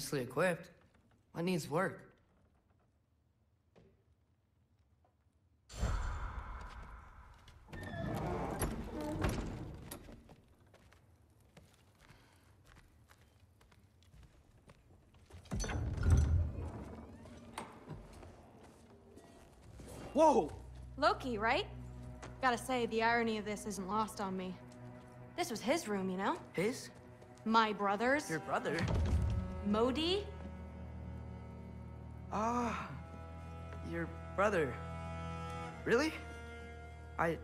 nicely equipped. What needs work? Whoa! Loki, right? Gotta say, the irony of this isn't lost on me. This was his room, you know? His? My brother's. Your brother? Modi? Ah, your brother. Really? I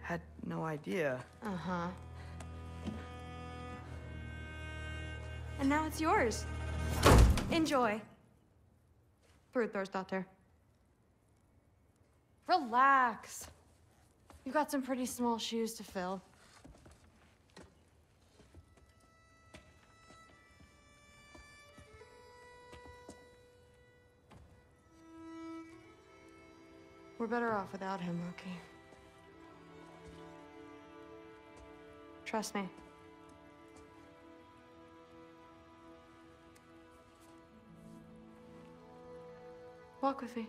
had no idea. Uh-huh. And now it's yours. Enjoy. Brudthor's. Relax. You've got some pretty small shoes to fill. We're better off without him, Loki. Trust me. Walk with me.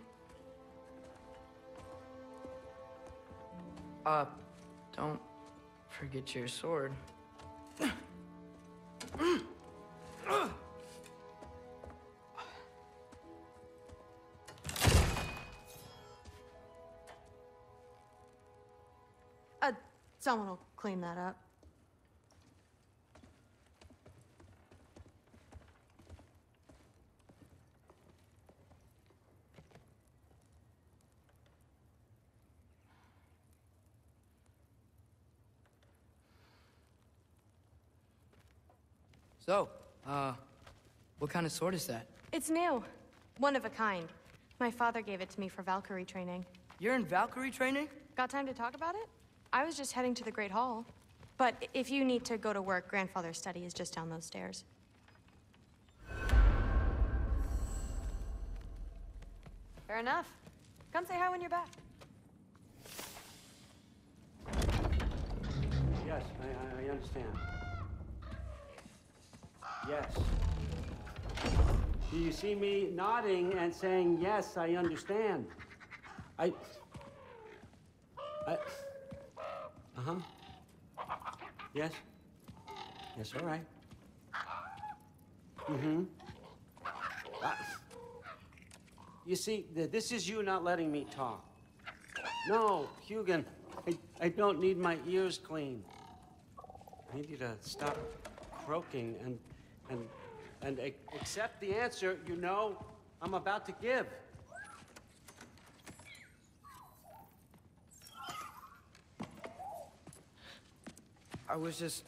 Don't forget your sword. Someone will clean that up. So, what kind of sword is that? It's new. One of a kind. My father gave it to me for Valkyrie training. You're in Valkyrie training? Got time to talk about it? I was just heading to the Great Hall. But if you need to go to work, Grandfather's study is just down those stairs. Fair enough. Come say hi when you're back. Yes, I understand. Yes. Do you see me nodding and saying, yes, I understand? Uh-huh. Yes? Yes, all right. Mm-hmm. You see, this is you not letting me talk. No, Hugin, I don't need my ears cleaned. I need you to stop croaking and accept the answer you know I'm about to give. I was just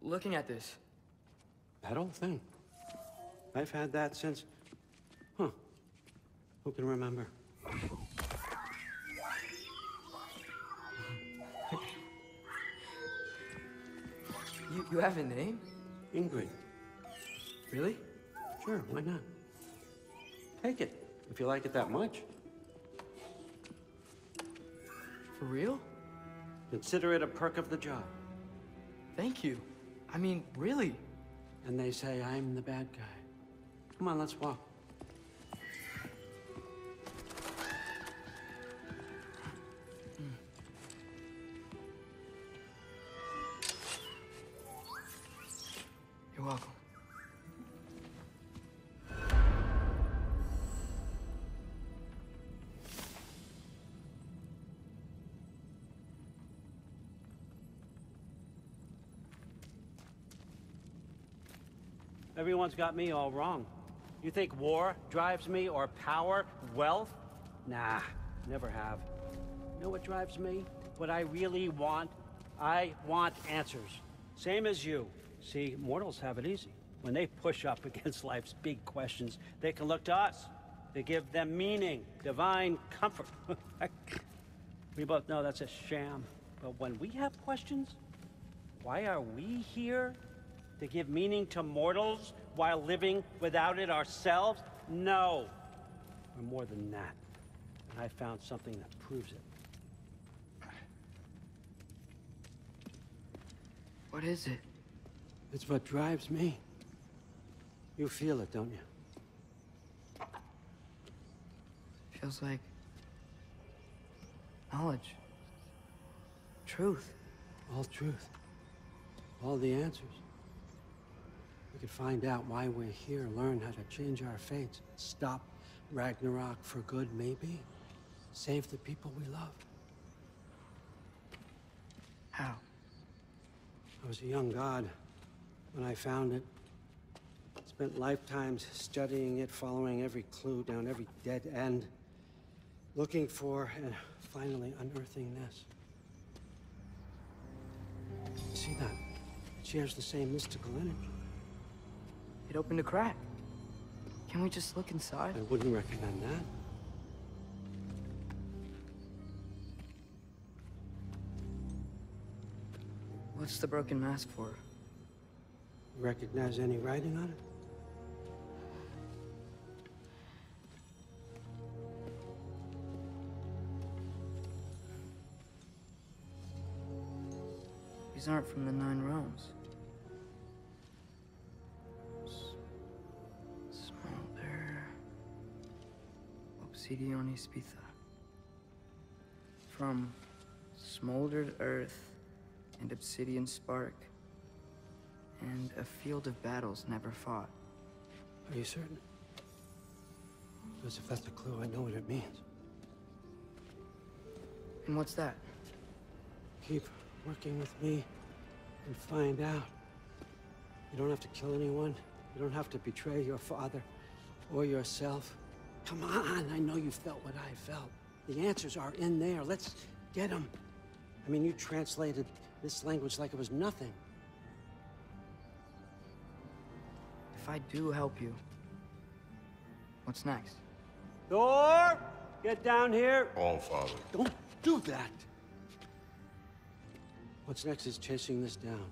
looking at this. That old thing. I've had that since... Who can remember? You have a name? Ingrid. Really? Sure, why not? Take it, if you like it that much. For real? Consider it a perk of the job. Thank you. I mean, really. And they say I'm the bad guy. Come on, let's walk. You're welcome. Everyone's got me all wrong. You think war drives me, or power, wealth? Nah, never have. You know what drives me? What I really want? I want answers. Same as you. See, mortals have it easy. When they push up against life's big questions, they can look to us. They give them meaning, divine comfort. We both know that's a sham. But when we have questions, why are we here? To give meaning to mortals while living without it ourselves? No. We're more than that. And I found something that proves it. What is it? It's what drives me. You feel it, don't you? Feels like knowledge. Truth. All truth. All the answers. We could find out why we're here, learn how to change our fates, stop Ragnarok for good, maybe. Save the people we love. How? I was a young god when I found it. Spent lifetimes studying it, following every clue down every dead end, looking for and finally unearthing this. See that? It shares the same mystical energy. It opened a crack. Can we just look inside? I wouldn't recommend that. What's the broken mask for? You recognize any writing on it? These aren't from the Nine Realms. Smolder. Obsidione Spitha. From smoldered earth and obsidian spark. And a field of battles never fought. Are you certain? Because if that's a clue, I know what it means. And what's that? Keep working with me and find out. You don't have to kill anyone. You don't have to betray your father or yourself. Come on, I know you felt what I felt. The answers are in there. Let's get them. I mean, you translated this language like it was nothing. If I do help you, what's next? Thor, get down here. All Father. Don't do that. What's next is chasing this down.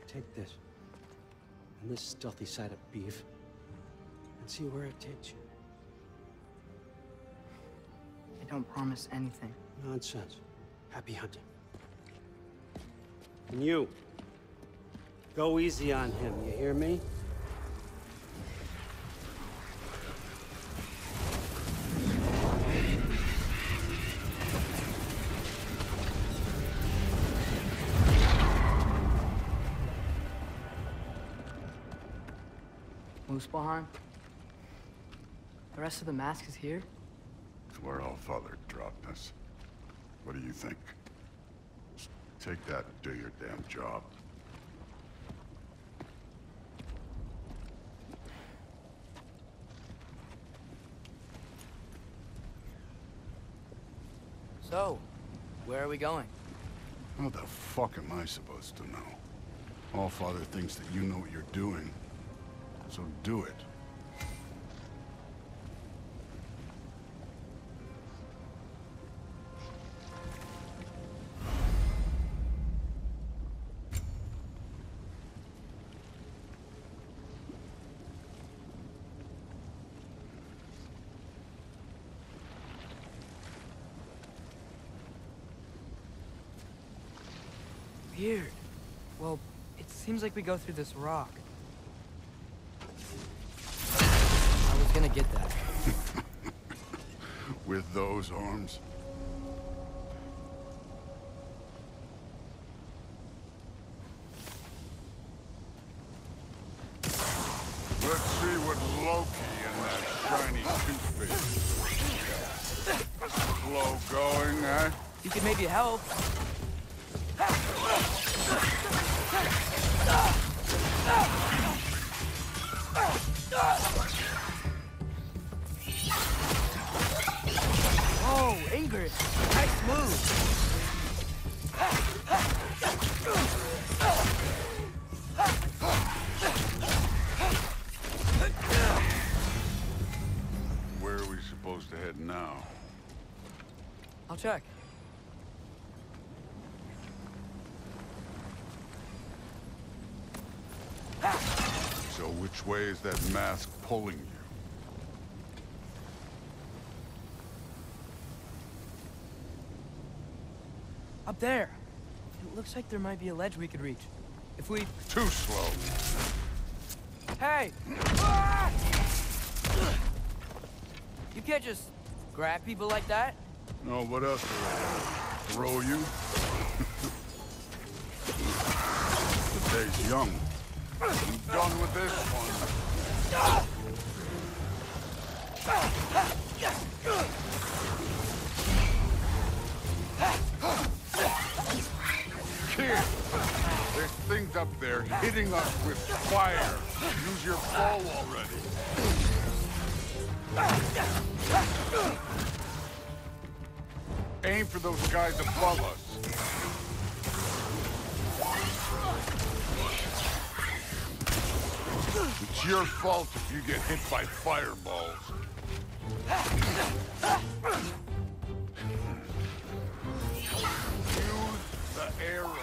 Take this and this stealthy side of beef and see where it takes you. I don't promise anything. Nonsense. Happy hunting. And you, go easy on him, you hear me? Muspelheim? The rest of the mask is here? It's where All Father dropped us. What do you think? Just take that and do your damn job. So, where are we going? What the fuck am I supposed to know? All Father thinks that you know what you're doing. So do it. Weird. Well, it seems like we go through this rock. I was gonna get that. With those arms? Let's see what Loki and that shiny toothpaste. Slow going, eh? You could maybe help. Oh, Ingrid, nice move. Where are we supposed to head now? I'll check. So which way is that mask pulling you? Up there. It looks like there might be a ledge we could reach. If we... Too slow. Hey! You can't just grab people like that. No, what else do I have? Throw you? The day's young. I'm done with this one. Kid, there's things up there hitting us with fire. Use your bow already. Aim for those guys above us. It's your fault if you get hit by fireballs. Use the arrows.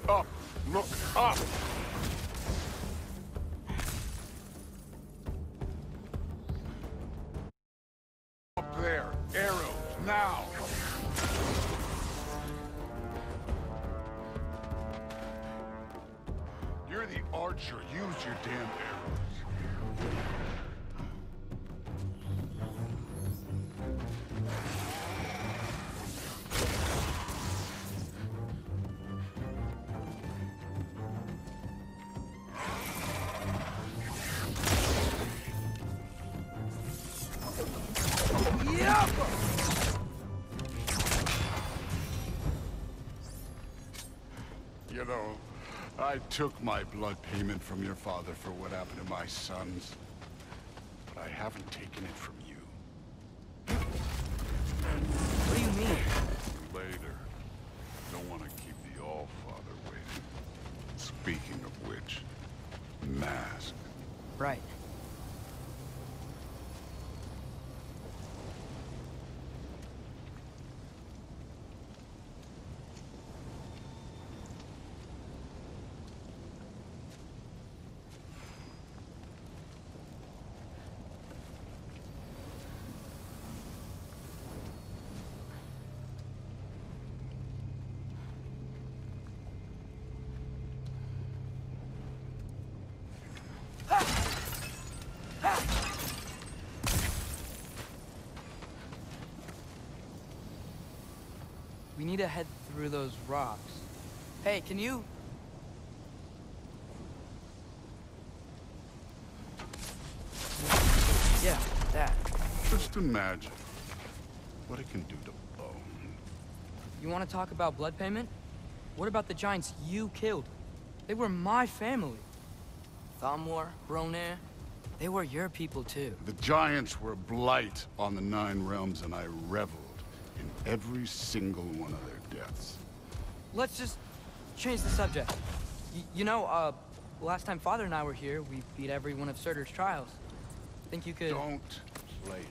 Up! Look up! Up there! Arrows, now! You're the archer. Use your damn arrows. You know, I took my blood payment from your father for what happened to my sons, but I haven't taken it from you. What do you mean? Later. Don't want to keep the All-Father waiting. Speaking of which, mask. Right. We need to head through those rocks. Hey, can you... Yeah, that. Just imagine what it can do to bone. You want to talk about blood payment? What about the giants you killed? They were my family. Thamor, Bronir, they were your people too. The giants were a blight on the Nine Realms, and I reveled in every single one of their deaths. Let's just change the subject. You know, last time Father and I were here, we beat every one of Surtur's trials. Think you could... Don't play me.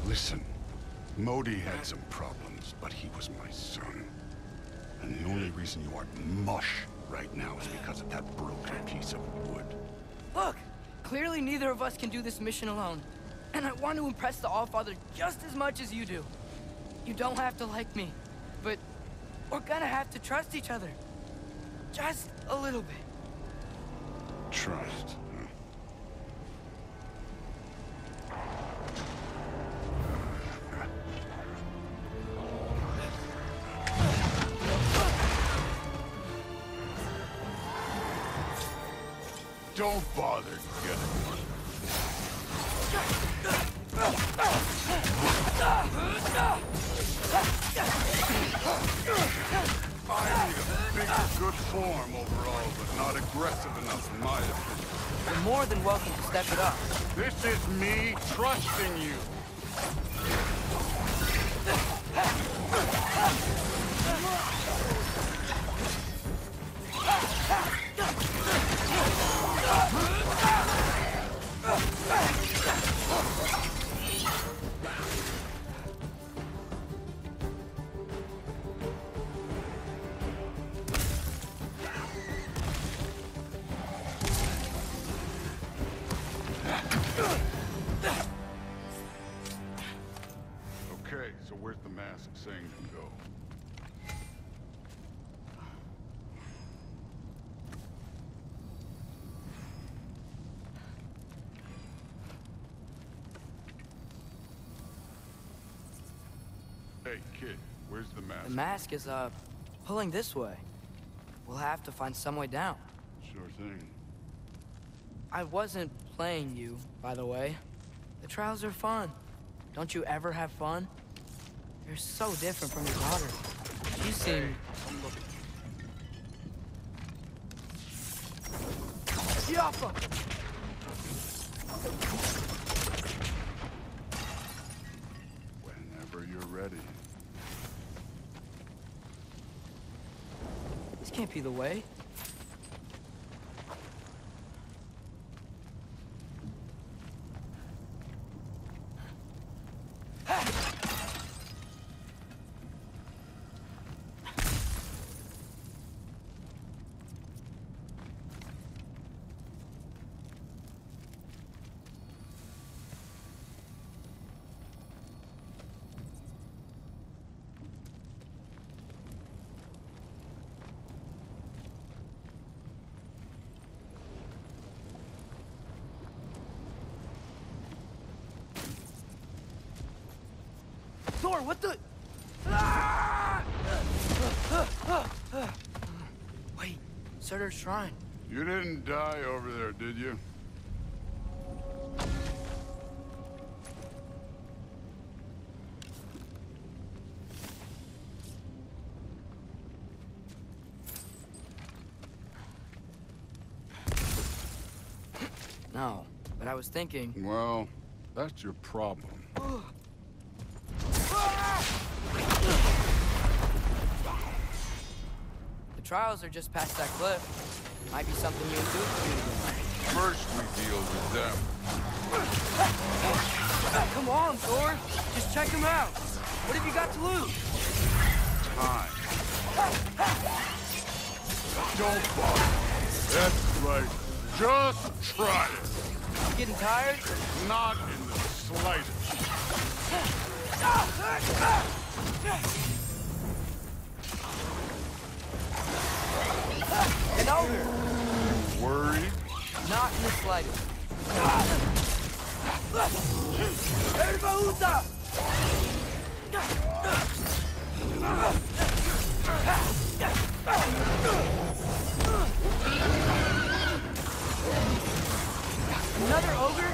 Listen, Modi had some problems, but he was my son. And the only reason you aren't mush right now is because of that broken piece of wood. Look! Clearly neither of us can do this mission alone. And I want to impress the Allfather just as much as you do. You don't have to like me, but we're gonna have to trust each other. Just a little bit. Trust, huh? Don't bother getting one. I need a big Good form overall, but not aggressive enough in my opinion. You're more than welcome to step it up. This is me trusting you. Okay, so where's the mask saying to go? Hey, kid, where's the mask? The mask is, pulling this way. We'll have to find some way down. Sure thing. I wasn't playing you, by the way. The trials are fun. Don't you ever have fun? You're so different from your daughter. You seem... Yaffa! Whenever you're ready. This can't be the way. Thor, what the... Ah! Wait, Surtur's shrine. You didn't die over there, did you? No, but I was thinking... Well, that's your problem. The trials are just past that cliff. Might be something you and Duke can do together. First, we deal with them. Come on, Thor. Just check him out. What have you got to lose? Time. Don't bother. That's right. Just try it. You getting tired? Not in the slightest. Get over. Worried? Not in the slightest. Another ogre?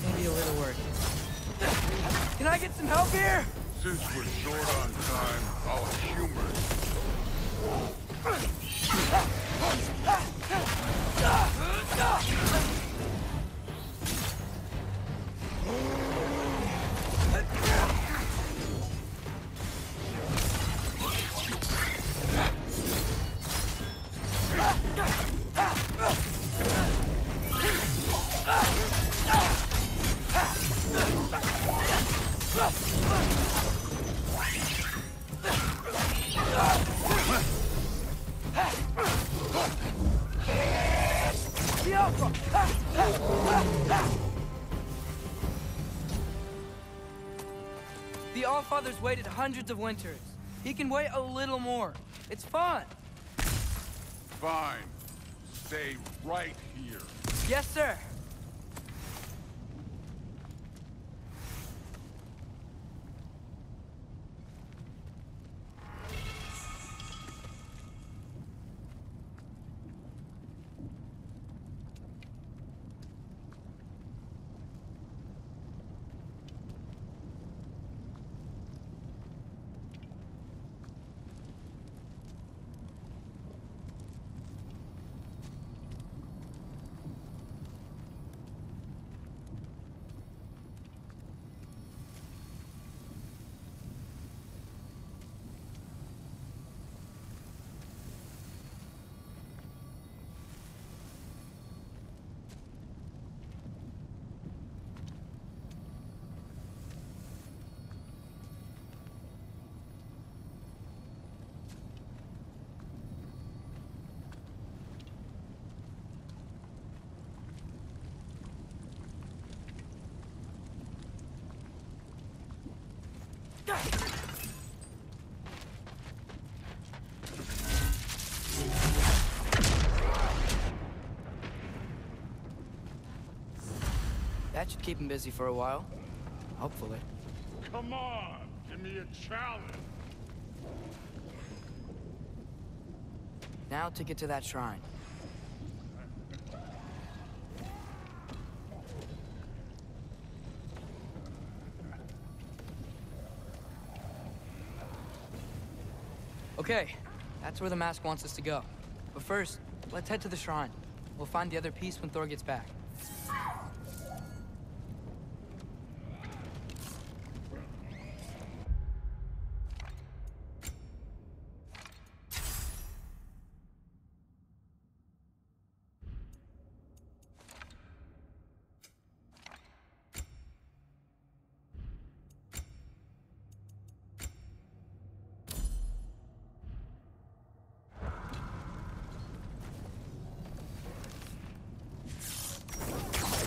Maybe a little work. Can I get some help here? Since we're short on time, I'll humor it. The Allfather's waited hundreds of winters. He can wait a little more. It's fun. Fine. Stay right here. Yes, sir. That should keep him busy for a while. Hopefully. Come on, give me a challenge. Now to get to that shrine. Okay, that's where the mask wants us to go. But first, let's head to the shrine. We'll find the other piece when Thor gets back.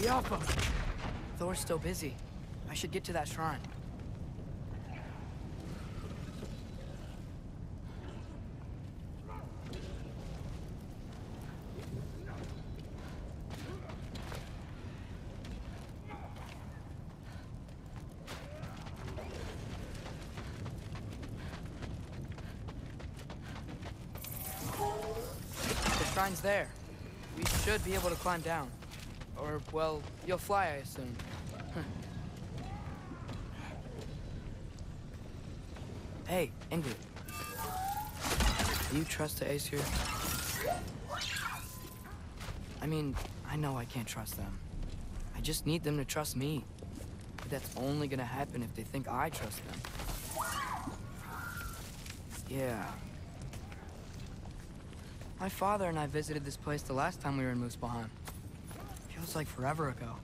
Yappa! Thor's still busy. I should get to that shrine. The shrine's there. We should be able to climb down. Or, well, you'll fly, I assume. Hey, Ingrid. Do you trust the Aesir? I mean, I know I can't trust them. I just need them to trust me. But that's only gonna happen if they think I trust them. Yeah. My father and I visited this place the last time we were in Muspelheim. Feels like forever ago.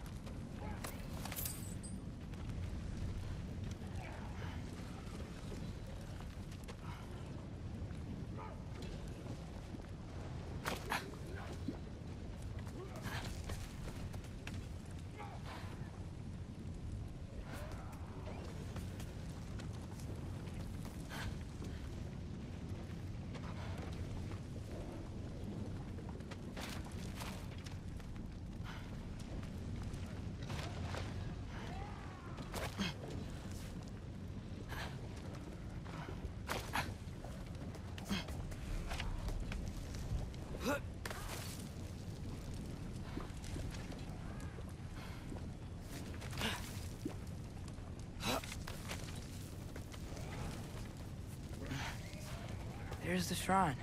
There's the shrine.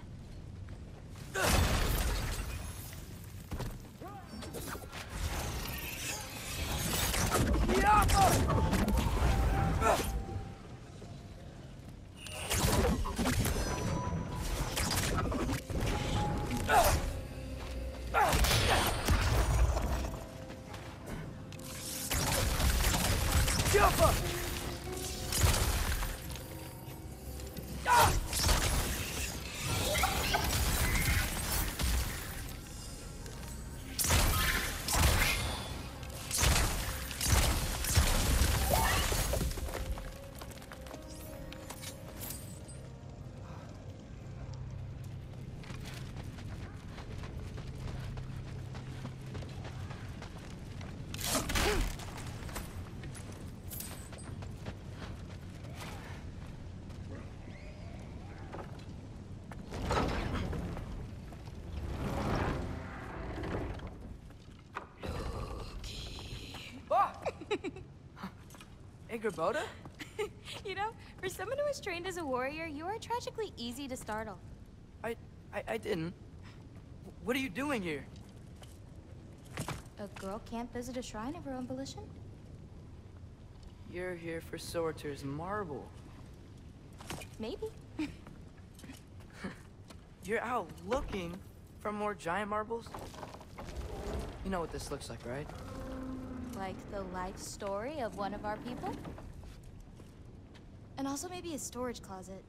Boda? You know, for someone who was trained as a warrior, you are tragically easy to startle. I didn't. What are you doing here? A girl can't visit a shrine of her own volition? You're here for Sorter's marble. Maybe. You're out looking for more giant marbles? You know what this looks like, right? Like the life story of one of our people? And also maybe a storage closet.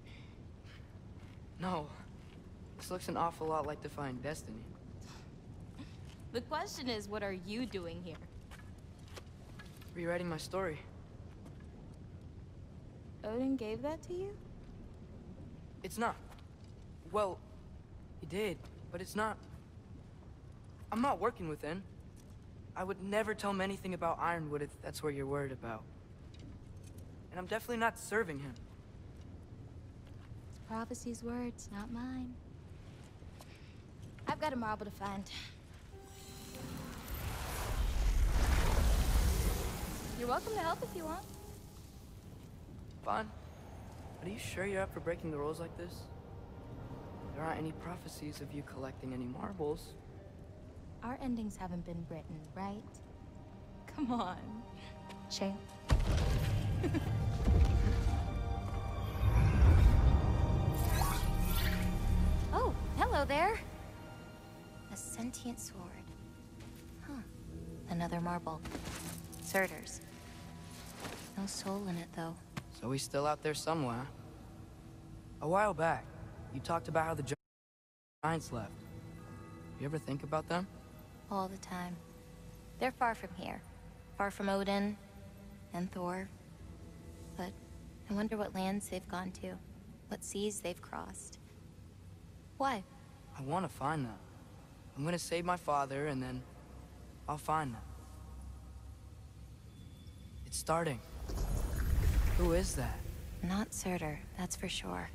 No. This looks an awful lot like Defying Destiny. The question is, what are you doing here? Rewriting my story. Odin gave that to you? It's not. Well, he did, but it's not. I'm not working with him. I would never tell him anything about Ironwood if that's what you're worried about. And I'm definitely not serving him. It's prophecy's words, not mine. I've got a marble to find. You're welcome to help if you want. Fine. But are you sure you're up for breaking the rules like this? There aren't any prophecies of you collecting any marbles. Our endings haven't been written, right? Come on, champ. Oh, hello there. A sentient sword. Huh. Another marble. Surtur's. No soul in it, though. So he's still out there somewhere. A while back, you talked about how the giants left. You ever think about them? All the time. They're far from here. Far from Odin and Thor. But I wonder what lands they've gone to. What seas they've crossed. Why? I want to find them. I'm gonna save my father, and then I'll find them. It's starting. Who is that? Not Surtur, that's for sure.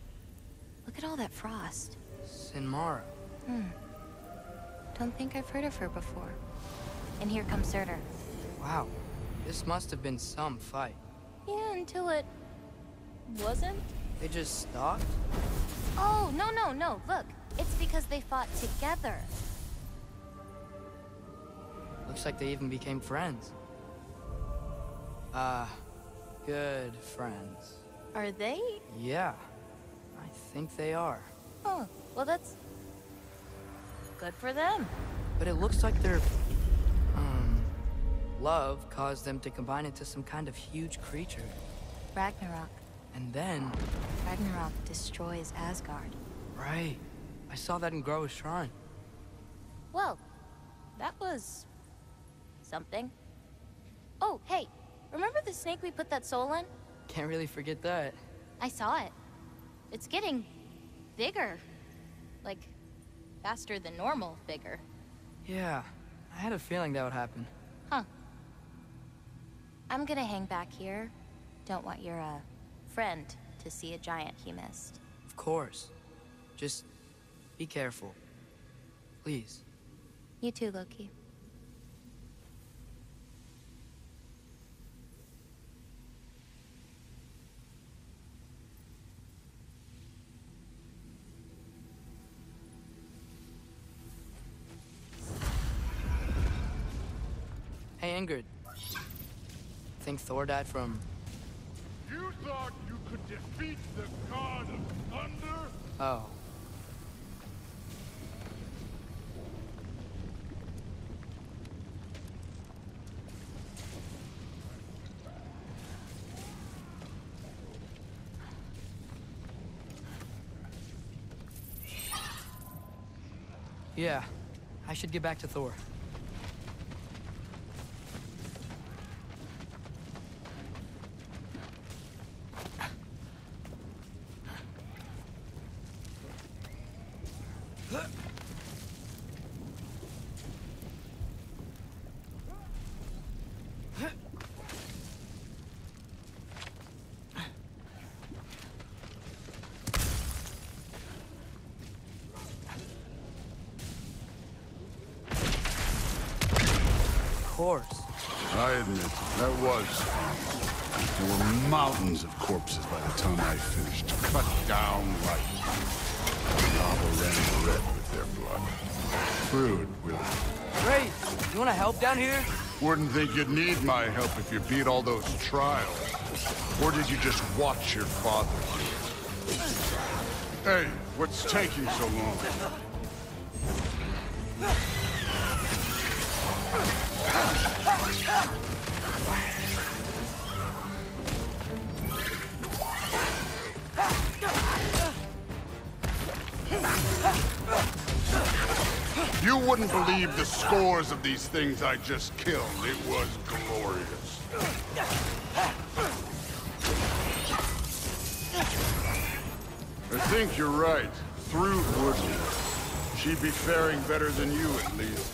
Look at all that frost. Sinmara. Don't think I've heard of her before. And here comes Surtur. Wow. This must have been some fight. Yeah, until it... wasn't? They just stopped? Oh, no. Look, it's because they fought together. Looks like they even became friends. Good friends. Are they? Yeah, I think they are. Oh, well that's... good for them. But it looks like their, love caused them to combine into some kind of huge creature. Ragnarok. And then... Ragnarok destroys Asgard. Right. I saw that in Groa's shrine. Well, that was... something. Oh, hey, remember the snake we put that soul in? Can't really forget that. I saw it. It's getting... bigger. Like, faster than normal bigger. Yeah, I had a feeling that would happen. Huh. I'm gonna hang back here. Don't want your, friend to see a giant he missed. Of course. Just be careful. Please. You too, Loki. Hey, Ingrid. Think Thor died from... You thought you could defeat the god of thunder? Oh. Yeah, I should get back to Thor. Of course. I admit, that was fun. There were mountains of corpses by the time I finished. Cut down like lava ran red with their blood. Crude, really. Great! You wanna help down here? Wouldn't think you'd need my help if you beat all those trials. Or did you just watch your father do it? Hey, what's taking so long? You wouldn't believe the scores of these things I just killed. It was glorious. think you're right. Thrud wouldn't. She'd be faring better than you, at least.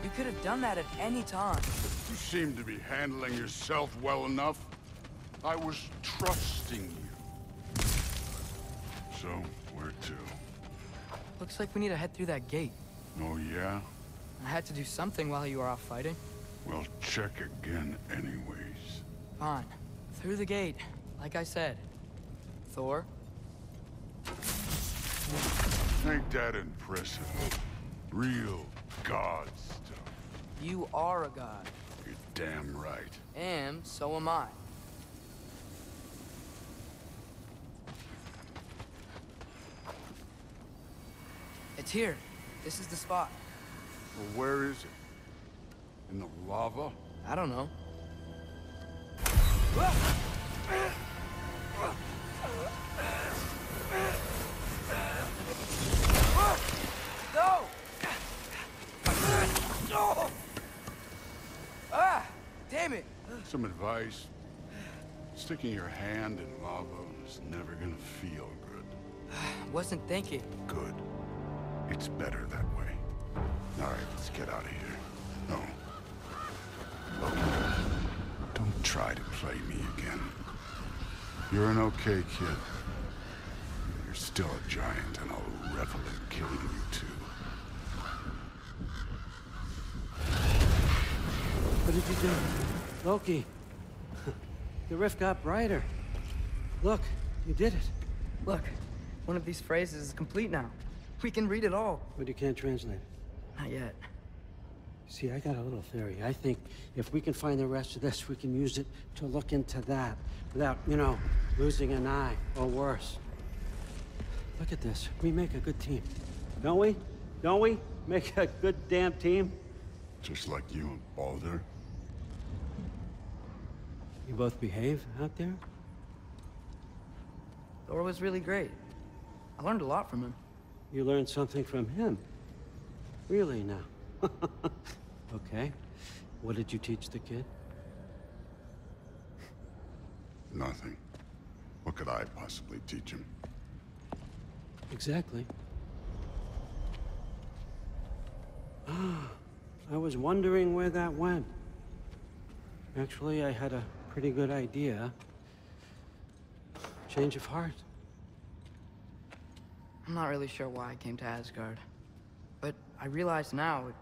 You could have done that at any time. You seem to be handling yourself well enough. I was trusting you. So, where to? Looks like we need to head through that gate. Oh, yeah? I had to do something while you were off fighting. Well, check again anyways. Fine. Through the gate, like I said. Thor? Ain't that impressive? Real god stuff. You are a god. You're damn right. And so am I. It's here. This is the spot. Well, where is it? In the lava? I don't know. No! Ah! Damn it! Some advice. Sticking your hand in lava is never gonna feel good. Wasn't thinking. Good. It's better that way. All right, let's get out of here. No. Look, don't try to play me again. You're an okay kid. You're still a giant, and I'll revel in killing you too. What did you do? Loki. The rift got brighter. Look, you did it. Look, one of these phrases is complete now. We can read it all. But you can't translate it. Not yet. See, I got a little theory. I think if we can find the rest of this, we can use it to look into that without, you know, losing an eye or worse. Look at this. We make a good team. Don't we? Don't we? Make a good damn team? Just like you and Baldur. You both behave out there? Thor was really great. I learned a lot from him. You learned something from him. Really now? Okay. What did you teach the kid? Nothing. What could I possibly teach him? Exactly. I was wondering where that went. Actually, I had a pretty good idea. Change of heart. I'm not really sure why I came to Asgard. But I realize now it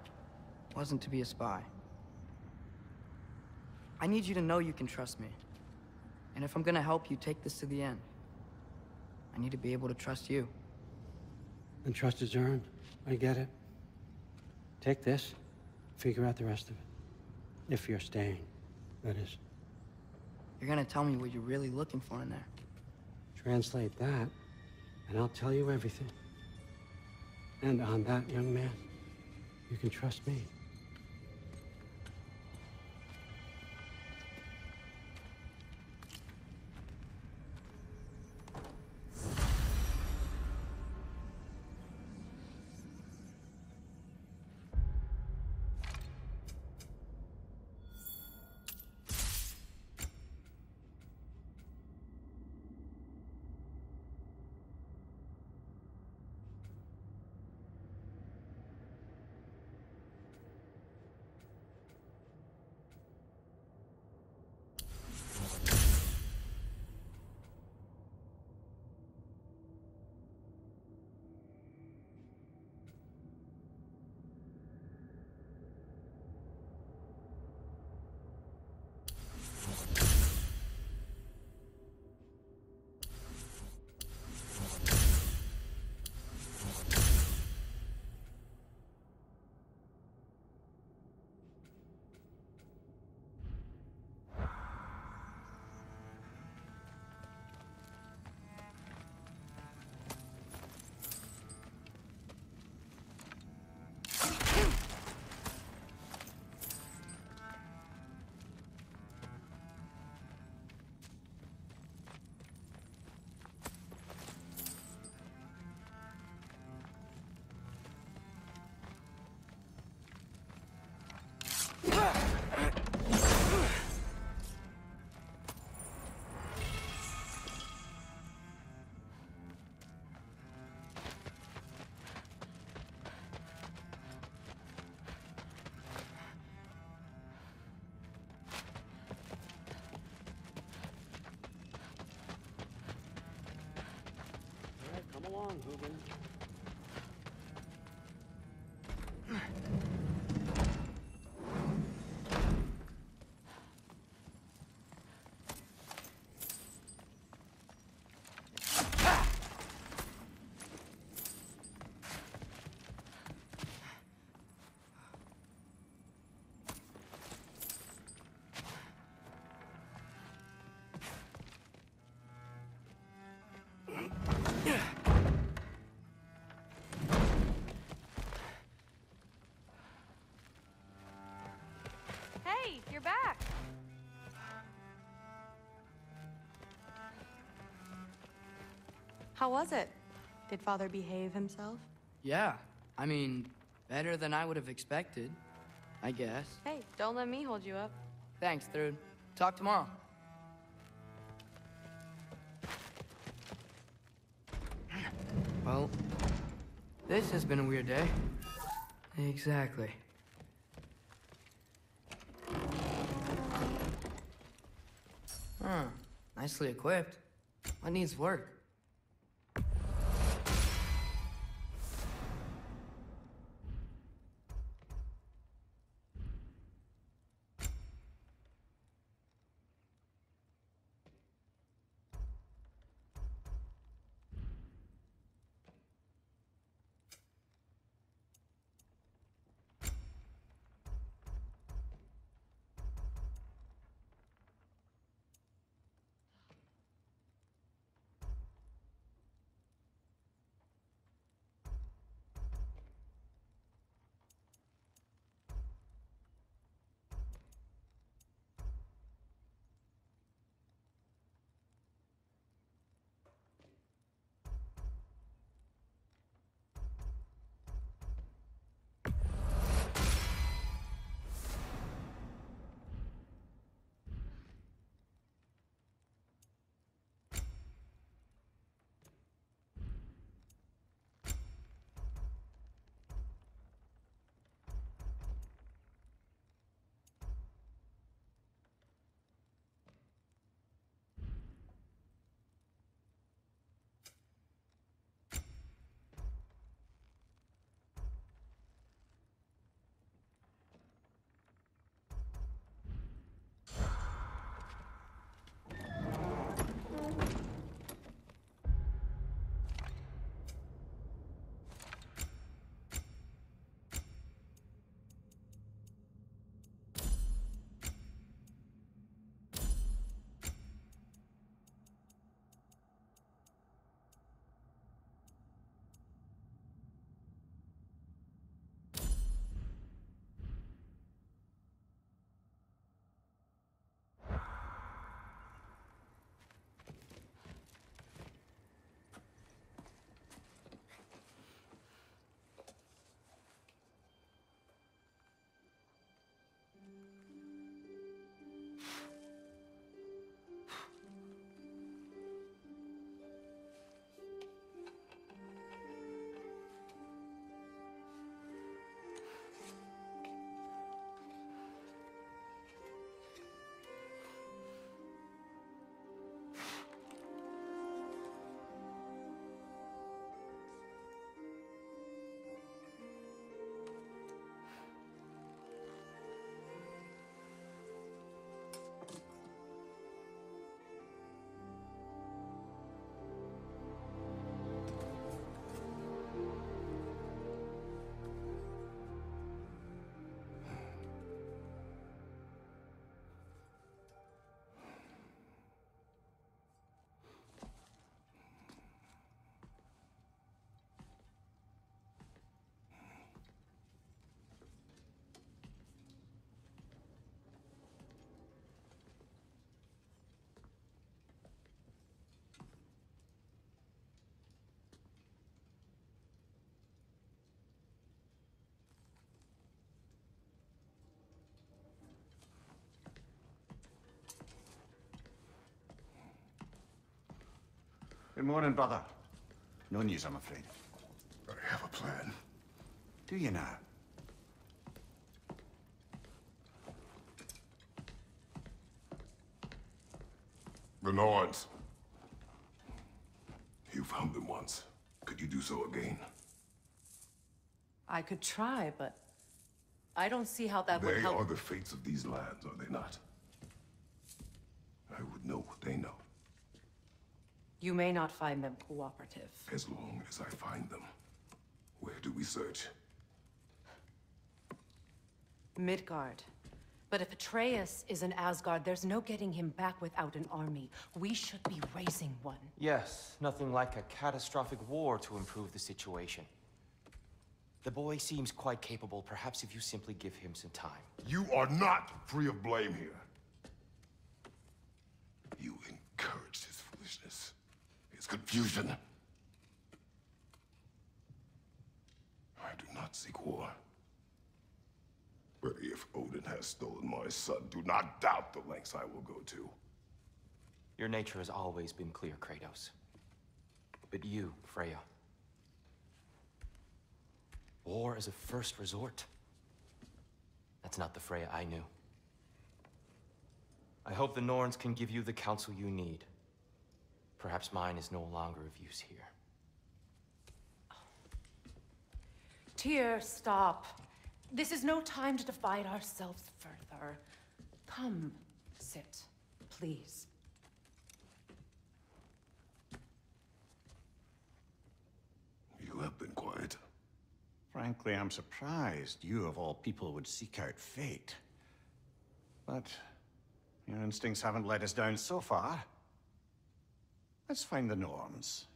wasn't to be a spy. I need you to know you can trust me. And if I'm gonna help you take this to the end, I need to be able to trust you. And trust is earned. I get it. Take this, figure out the rest of it. If you're staying, that is. You're gonna tell me what you're really looking for in there. Translate that, and I'll tell you everything. And on that, young man, you can trust me. on, Hoogan. Hey, you're back. How was it? Did Father behave himself? Yeah, I mean, better than I would have expected, I guess. Hey, don't let me hold you up. Thanks, Thrud. Talk tomorrow. Well, this has been a weird day. Exactly. Huh. Nicely equipped. What needs work? Good morning, brother. No news, I'm afraid. I have a plan. Do you now? The Norns. You found them once. Could you do so again? I could try, but I don't see how that would help. They are the fates of these lands, are they not? I would know what they know. You may not find them cooperative. As long as I find them. Where do we search? Midgard. But if Atreus is in Asgard, there's no getting him back without an army. We should be raising one. Yes, nothing like a catastrophic war to improve the situation. The boy seems quite capable. Perhaps if you simply give him some time. You are not free of blame here. You encouraged his foolishness, his confusion. I do not seek war. But if Odin has stolen my son, do not doubt the lengths I will go to. Your nature has always been clear, Kratos. But you, Freya. War is a first resort. That's not the Freya I knew. I hope the Norns can give you the counsel you need. Perhaps mine is no longer of use here. Tyr, stop. This is no time to divide ourselves further. Come, sit, please. You have been quiet. Frankly, I'm surprised you of all people would seek out fate. But your instincts haven't let us down so far. Let's find the Norns.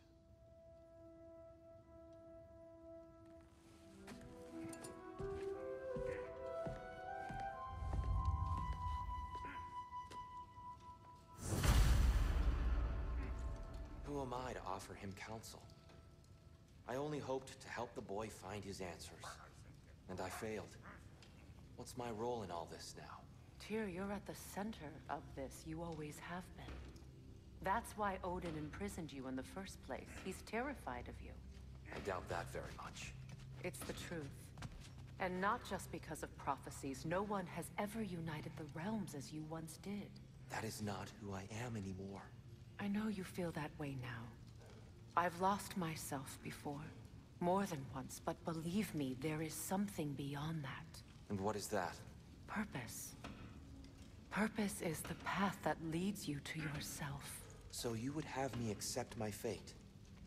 Who am I to offer him counsel? I only hoped to help the boy find his answers. And I failed. What's my role in all this now? Tyr, you're at the center of this. You always have been. That's why Odin imprisoned you in the first place. He's terrified of you. I doubt that very much. It's the truth. And not just because of prophecies. No one has ever united the realms as you once did. That is not who I am anymore. I know you feel that way now. I've lost myself before. More than once, but believe me, there is something beyond that. And what is that? Purpose. Purpose is the path that leads you to yourself. So you would have me accept my fate?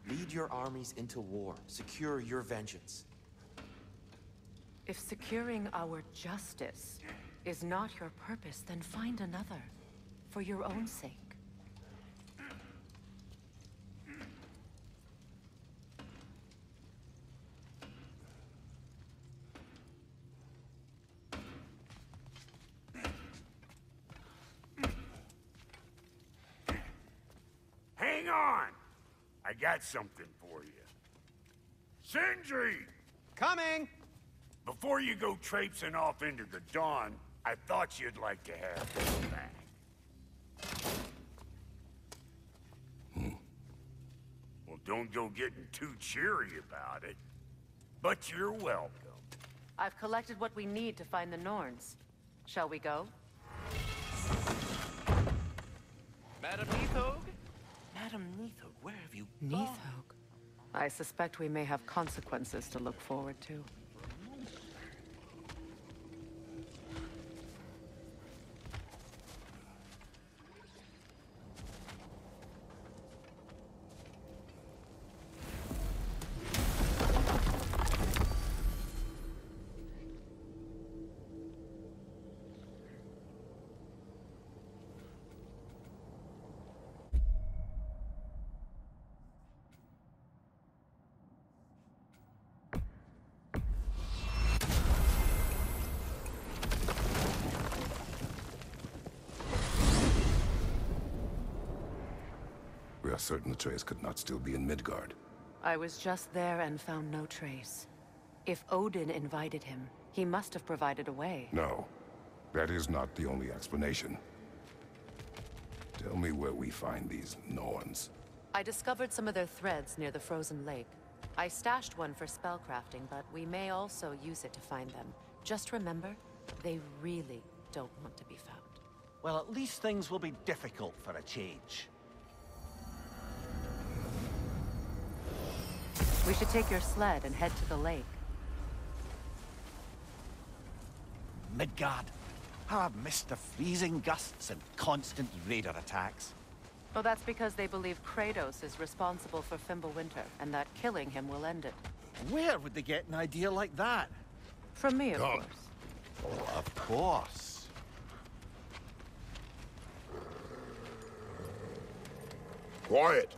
Lead your armies into war, secure your vengeance. If securing our justice is not your purpose, then find another. For your own sake. Hang on! I got something for you. Sindri! Coming! Before you go traipsing off into the dawn, I thought you'd like to have this back. Well, don't go getting too cheery about it. But you're welcome. I've collected what we need to find the Norns. Shall we go? Madam Neathog? Madam Neathog, where have you gone? Neathog. I suspect we may have consequences to look forward to. We are certain Atreus could not still be in Midgard. I was just there and found no trace. If Odin invited him, he must have provided a way. No, that is not the only explanation. Tell me where we find these Norns. I discovered some of their threads near the frozen lake. I stashed one for spellcrafting, but we may also use it to find them. Just remember, they really don't want to be found. Well, at least things will be difficult for a change. We should take your sled and head to the lake. Midgard. How I've missed the freezing gusts and constant raider attacks. Well, that's because they believe Kratos is responsible for Fimbulwinter, and that killing him will end it. Where would they get an idea like that? From me, of course. Oh, of course. Quiet!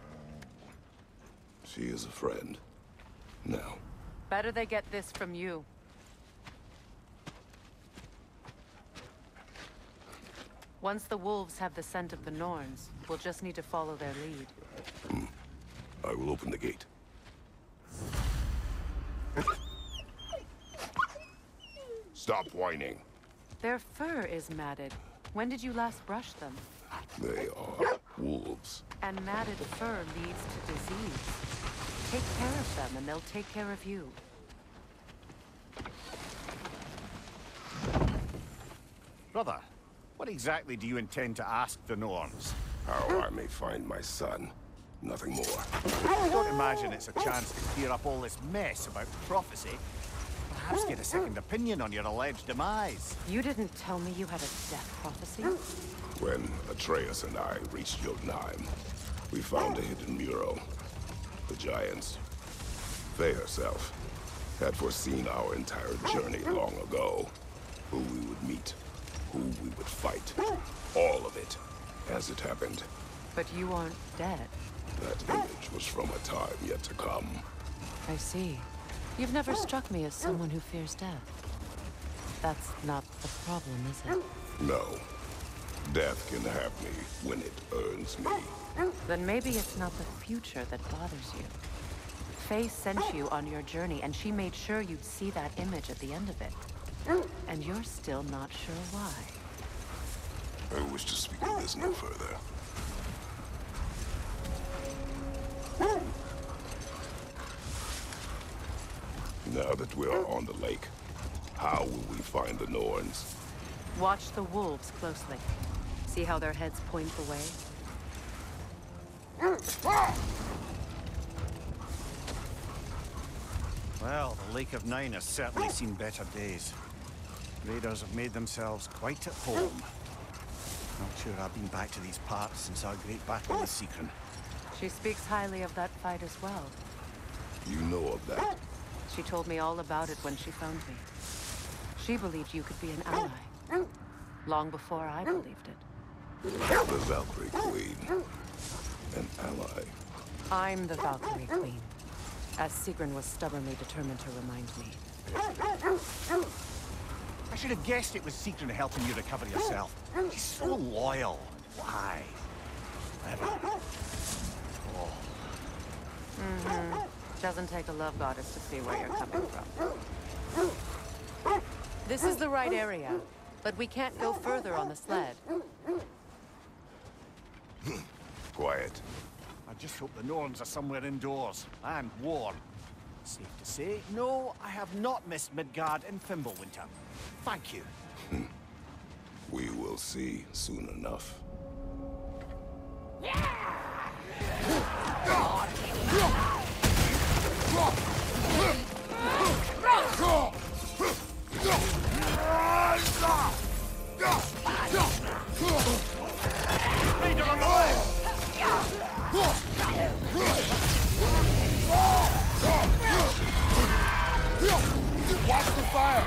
She is a friend. Now. Better they get this from you. Once the wolves have the scent of the Norns, we'll just need to follow their lead. I will open the gate. Stop whining. Their fur is matted. When did you last brush them? They are wolves. And matted fur leads to disease. Take care of them, and they'll take care of you. Brother, what exactly do you intend to ask the Norns? How I may find my son. Nothing more. Don't imagine it's a chance to clear up all this mess about prophecy. Perhaps get a second opinion on your alleged demise. You didn't tell me you had a death prophecy? When Atreus and I reached Jotunheim, we found a hidden mural. The Giants, Faye herself, had foreseen our entire journey long ago. Who we would meet, who we would fight. All of it, as it happened. But you aren't dead. That image was from a time yet to come. I see. You've never struck me as someone who fears death. That's not the problem, is it? No. Death can have me when it earns me. Then maybe it's not the future that bothers you. Faye sent you on your journey, and she made sure you'd see that image at the end of it. And you're still not sure why. I wish to speak of this no further. Now that we are on the lake, how will we find the Norns? Watch the wolves closely. See how their heads point the way? Well, the Lake of Nine has certainly seen better days. Raiders have made themselves quite at home. Not sure I've been back to these parts since our great battle with Seekron. She speaks highly of that fight as well. You know of that? She told me all about it when she found me. She believed you could be an ally. Long before I believed it. The Valkyrie Queen. An ally. I'm the Valkyrie Queen. As Seekron was stubbornly determined to remind me. I should have guessed it was Seekron helping you recover yourself. She's so loyal. Why? Oh. Doesn't take a love goddess to see where you're coming from. This is the right area, but we can't go further on the sled. Quiet. I just hope the Norns are somewhere indoors and warm. Safe to say, no, I have not missed Midgard and Fimbulwinter. Thank you. We will see soon enough. Leader on the way! Watch the fire!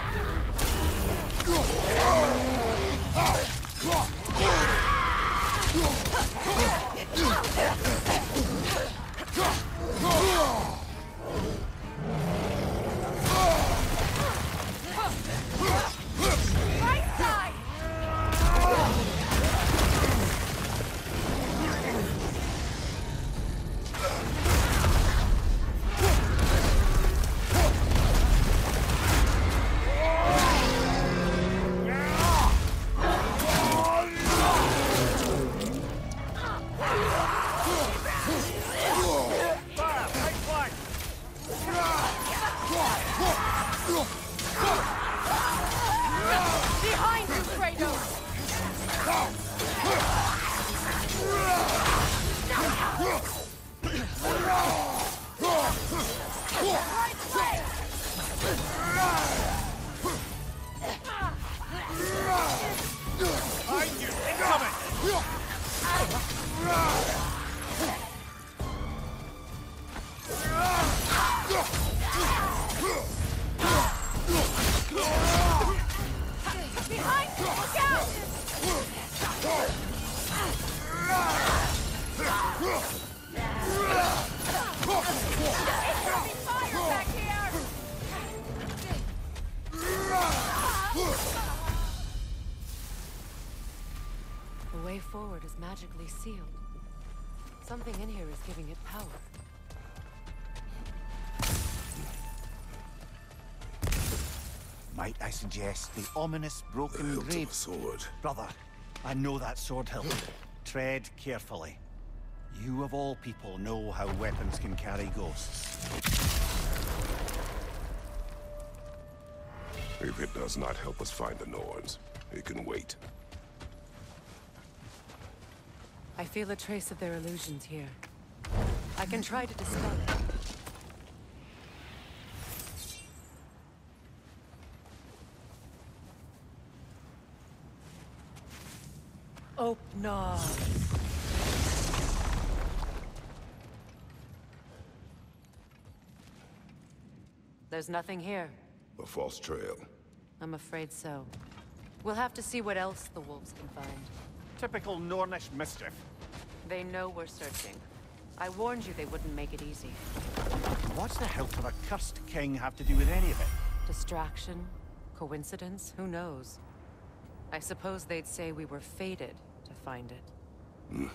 Look out! It's opening fire back here! The way forward is magically sealed. Something in here is giving it power. Might I suggest the ominous broken hilt of grave a sword. Brother, I know that sword hilt. Tread carefully. You of all people know how weapons can carry ghosts. If it does not help us find the Norns, it can wait. I feel a trace of their illusions here. I can try to dispel it. Oh, no. There's nothing here. A false trail. I'm afraid so. We'll have to see what else the wolves can find. Typical Nornish mischief. They know we're searching. I warned you they wouldn't make it easy. What's the hilt of a cursed king have to do with any of it? Distraction? Coincidence? Who knows? I suppose they'd say we were fated to find it.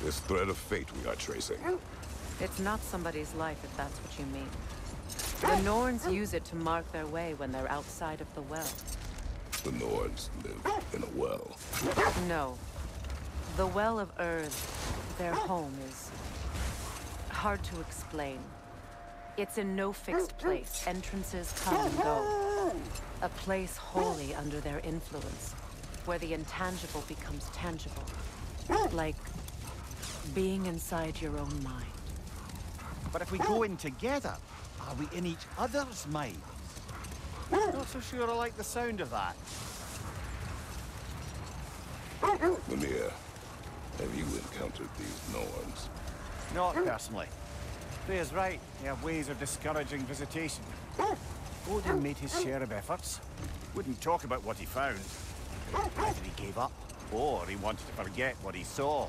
This thread of fate we are tracing. It's not somebody's life, if that's what you mean. The Norns use it to mark their way when they're outside of the well. The Norns live in a well. No. The Well of Earth, their home, is hard to explain. It's in no fixed place. Entrances come and go. A place wholly under their influence, where the intangible becomes tangible. Like being inside your own mind. But if we go in together, are we in each other's minds? Not so sure I like the sound of that. Mimir, have you encountered these Norns? Not personally. Freya's right. They have ways of discouraging visitation. Odin made his share of efforts. Wouldn't talk about what he found. Either he gave up, or he wanted to forget what he saw.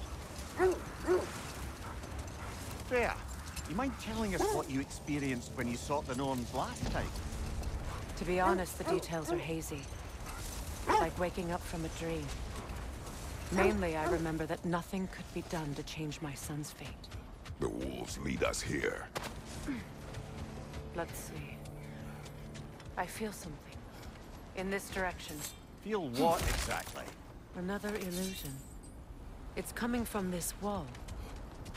Freya, you mind telling us what you experienced when you sought the Norns last time? To be honest, the details are hazy. Like waking up from a dream. Mainly, I remember that nothing could be done to change my son's fate. The wolves lead us here. Let's see. I feel something. In this direction. Feel what exactly? Another illusion. It's coming from this wall.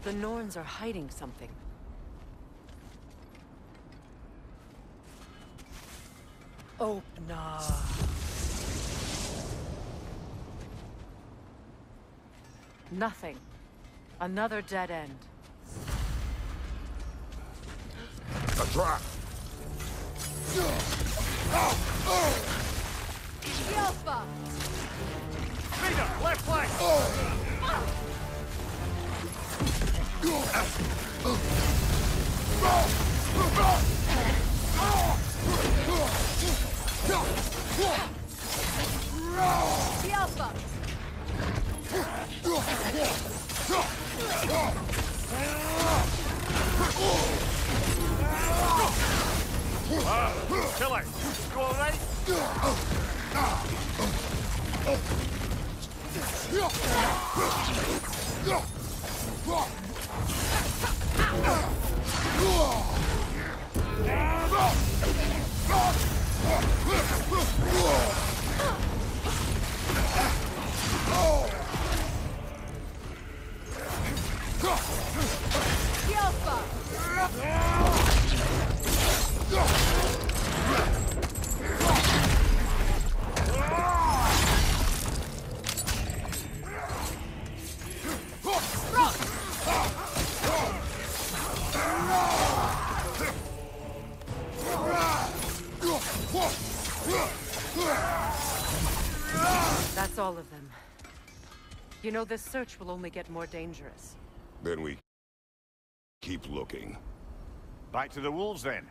The Norns are hiding something. Oh, no. Nothing. Another dead end. A trap! Yelpa! Leader, left flank! Yelpa! Killer, you all right? Yelpa! That's all of them. You know, this search will only get more dangerous. Then we keep looking. Back to the wolves, then.